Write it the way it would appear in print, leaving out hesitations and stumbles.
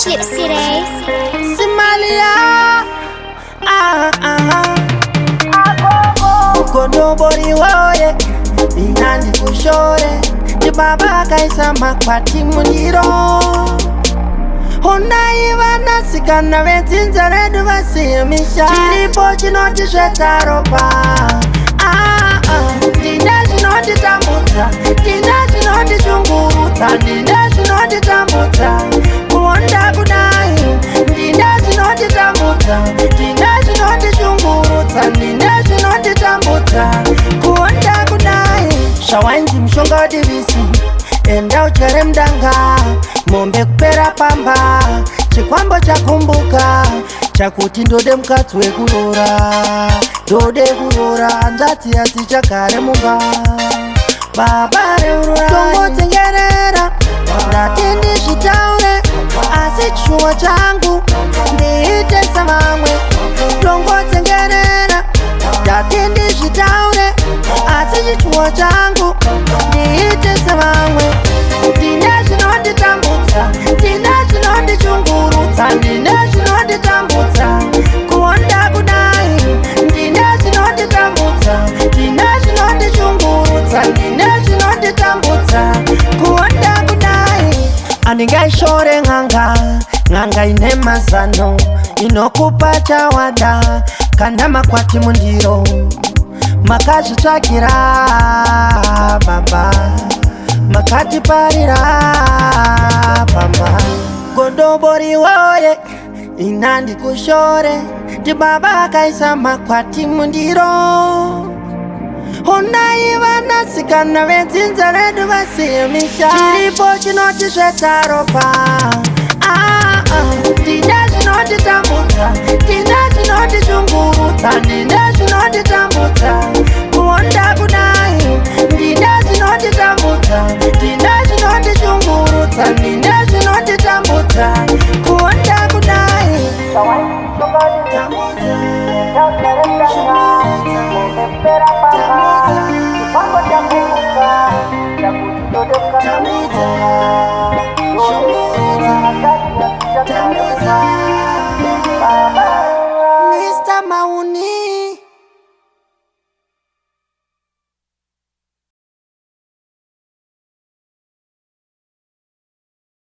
Slip City Somalia, ukonobori woye inandi kushore Jibaba kaisa makwati mundiro Honaiva nasikana vetsinza redu vasimisha Chiripo chinoti zvetaropa Ndine zvinonditambudza Ndine zvinondishungurudza Ndine zvinonditambudza Kuonda kudai Ndine zvinonditambudza Ndine zvinondishungurudza Ndine zvinonditambudza Kuonda kudai Zvawainzi mushonga wadivisi Enda uchare mudanga Mombe kupera pamba Chikwambo chakumbuka Chakuti ndode mukadzi wekurora Ndode kurora Nzati yasichagare mumba Baba reurora Tongotsengerera Ndati ndizvitaure Asi chishuwa changu Ndiite savamwe Tongotsengerera Ndati ndizvitaure Asi chishuwa changu Ndiite savamwe Ndine zvinonditambudza Ndine zvinondishungurudza Ndine zvinonditambudza Kuonda kudai Ndine zvinonditambudza Ndine zvinondishungurudza Ndine zvinonditambudza Kuonda kudai Andingaishore ng'anga Ng'anga ine mazano Inokupa chawada Kana makwati mundiro Makazvitsvagira baba Makatiparira pamba Gondobori woye inandi kushore Ndibaba kaisa makwati mundiro Honaiva nasikana vetsinza redu vasimisha Chiripo chinoti zvetaropa Ndine zvinonditambudza Ndine zvinondishungurudza Ndine zvinonditambudza Kuonda kudai Ndine zvinonditambudza Ndine zvinondishungurudza Ndine zvinonditambudza Kuonda kudai Zvawainzi mushonga wadivisi Enda uchare mudanga Mombe kupera